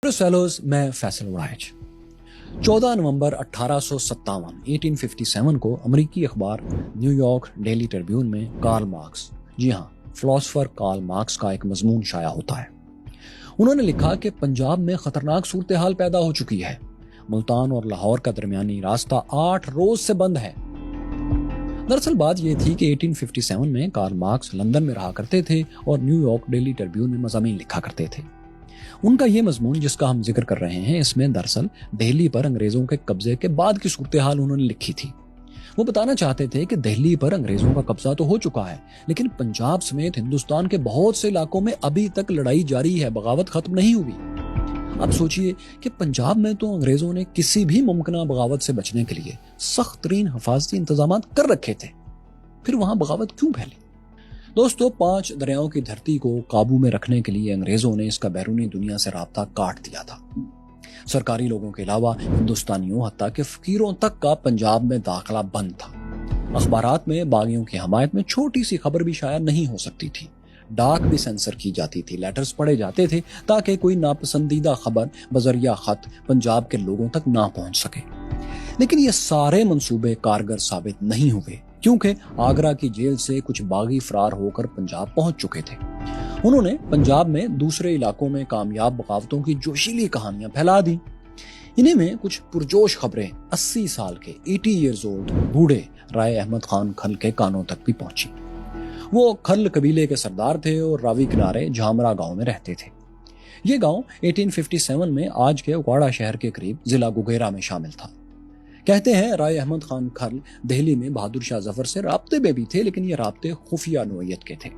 Doctor fellows میں فیصل ورائج 14 نومبر 1857 کو امریکی اخبار نیو یارک ڈیلی ٹربیون میں کارل مارکس، جی ہاں فلاسفر کارل مارکس کا ایک مضمون شائع ہوتا ہے۔ انہوں نے لکھا کہ پنجاب میں خطرناک صورتحال پیدا ہو چکی ہے، ملتان اور لاہور کا درمیانی راستہ 8 روز سے بند ہے۔ دراصل بات یہ تھی کہ 1857 میں کارل مارکس لندن میں رہا کرتے تھے اور نیو یارک ڈیلی ٹربیون میں مضامین لکھا کرتے تھے۔ ان کا یہ مضمون جس کا ہم ذکر کر رہے ہیں، اس میں دراصل دہلی پر انگریزوں کے قبضے کے بعد کی صورتحال انہوں نے لکھی تھی۔ وہ بتانا چاہتے تھے کہ دہلی پر انگریزوں کا قبضہ تو ہو چکا ہے، لیکن پنجاب سمیت ہندوستان کے بہت سے علاقوں میں ابھی تک لڑائی جاری ہے، بغاوت ختم نہیں ہوئی۔ اب سوچئے کہ پنجاب میں تو انگریزوں نے کسی بھی ممکنہ بغاوت سے بچنے کے لیے سخت ترین حفاظتی انتظامات کر رکھے تھے، پھر وہاں بغاوت کیوں پھیلی؟ دوستو، 5 دریاؤں کی دھرتی کو قابو میں رکھنے کے لیے انگریزوں نے اس کا بیرونی دنیا سے رابطہ کاٹ دیا تھا۔ سرکاری لوگوں کے علاوہ ہندوستانیوں حتیٰ کہ فقیروں تک کا پنجاب میں داخلہ بند تھا۔ اخبارات میں باغیوں کی حمایت میں چھوٹی سی خبر بھی شائع نہیں ہو سکتی تھی۔ ڈاک بھی سینسر کی جاتی تھی، لیٹرز پڑھے جاتے تھے تاکہ کوئی ناپسندیدہ خبر بذریعہ خط پنجاب کے لوگوں تک نہ پہنچ سکے۔ لیکن یہ سارے منصوبے کارگر ثابت نہیں ہوئے، کیونکہ آگرہ کی جیل سے کچھ باغی فرار ہو کر پنجاب پہنچ چکے تھے۔ انہوں نے پنجاب میں دوسرے علاقوں میں کامیاب بغاوتوں کی جوشیلی کہانیاں پھیلا دیں۔ انہیں میں کچھ پرجوش خبریں 80 سال کے 80 ایئرز اولڈ بوڑھے رائے احمد خان کھل کے کانوں تک بھی پہنچی۔ وہ کھل قبیلے کے سردار تھے اور راوی کنارے جھامرا گاؤں میں رہتے تھے۔ یہ گاؤں 1857 میں آج کے اکواڑہ شہر کے قریب ضلع گوگیرا میں شامل تھا۔ کہتے ہیں رائے احمد خان کھل دہلی میں بہادر شاہ ظفر سے رابطے میں بھی تھے، لیکن یہ رابطے خفیہ نوعیت کے تھے۔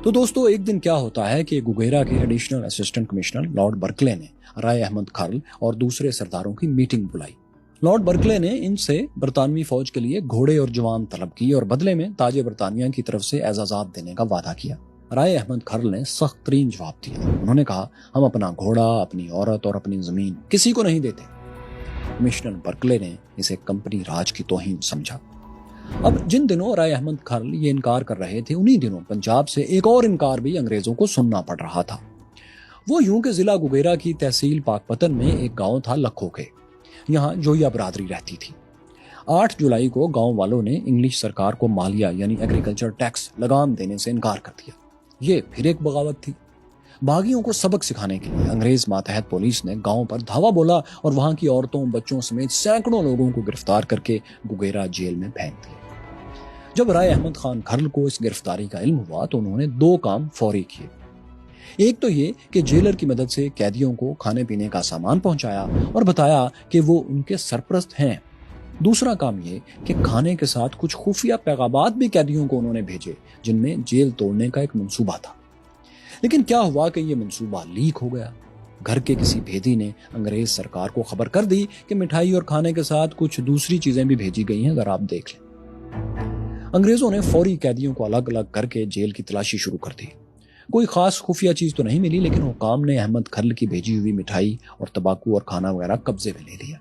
تو دوستو، ایک دن کیا ہوتا ہے کہ گوگیرا کے additional assistant commissioner lord Berkeley نے رائے احمد کھل اور دوسرے سرداروں کی میٹنگ بلائی۔ لارڈ برکلے نے ان سے برطانوی فوج کے لیے گھوڑے اور جوان طلب کی اور بدلے میں تاج برطانیہ کی طرف سے اعزازات دینے کا وعدہ کیا۔ رائے احمد کھل نے سخت ترین جواب دیا۔ انہوں نے کہا، ہم اپنا گھوڑا، اپنی عورت اور اپنی زمین کسی کو نہیں دیتے۔ کمشنر برکلے نے اسے کمپنی راج کی توہین سمجھا۔ اب جن دنوں رائے احمد کھل یہ انکار کر رہے تھے، انہی دنوں پنجاب سے ایک اور انکار بھی انگریزوں کو سننا پڑ رہا تھا۔ وہ یوں کہ ضلع گوگیرا کی تحصیل پاک پتن میں ایک گاؤں تھا لکھو کے، یہاں جویا برادری رہتی تھی۔ 8 جولائی کو گاؤں والوں نے انگلش سرکار کو مالیہ یعنی ایگریکلچر ٹیکس لگام دینے سے انکار کر دیا۔ یہ پھر ایک بغاوت تھی۔ باغیوں کو سبق سکھانے کے لیے انگریز ماتحت پولیس نے گاؤں پر دھاوا بولا اور وہاں کی عورتوں، بچوں سمیت سینکڑوں لوگوں کو گرفتار کر کے گوگیرا جیل میں پھینک دیا۔ جب رائے احمد خان کھل کو اس گرفتاری کا علم ہوا تو انہوں نے 2 کام فوری کیے۔ ایک تو یہ کہ جیلر کی مدد سے قیدیوں کو کھانے پینے کا سامان پہنچایا اور بتایا کہ وہ ان کے سرپرست ہیں۔ دوسرا کام یہ کہ کھانے کے ساتھ کچھ خفیہ پیغامات بھی قیدیوں کو انہوں نے بھیجے، جن میں جیل توڑنے کا ایک منصوبہ تھا۔ لیکن کیا ہوا کہ یہ منصوبہ لیک ہو گیا۔ گھر کے کسی بھیدی نے انگریز سرکار کو خبر کر دی کہ مٹھائی اور کھانے کے ساتھ کچھ دوسری چیزیں بھی بھیجی گئی ہیں، اگر آپ دیکھ لیں۔ انگریزوں نے فوری قیدیوں کو الگ الگ کر کے جیل کی تلاشی شروع کر دی۔ کوئی خاص خفیہ چیز تو نہیں ملی، لیکن حکام نے احمد کھل کی بھیجی ہوئی مٹھائی اور تمباکو اور کھانا وغیرہ قبضے میں لے لیا۔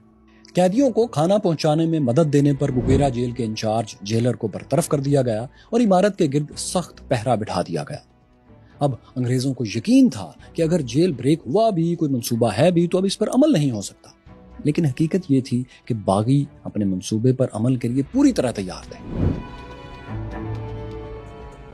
قیدیوں کو کھانا پہنچانے میں مدد دینے پر گوگیرا جیل کے انچارج جیلر کو برطرف کر دیا گیا اور عمارت کے گرد سخت پہرا بٹھا دیا گیا۔ اب انگریزوں کو یقین تھا کہ اگر جیل بریک ہوا بھی، کوئی منصوبہ ہے بھی، تو اب اس پر عمل نہیں ہو سکتا۔ لیکن حقیقت یہ تھی کہ باغی اپنے منصوبے پر عمل کے لیے پوری طرح تیار تھے۔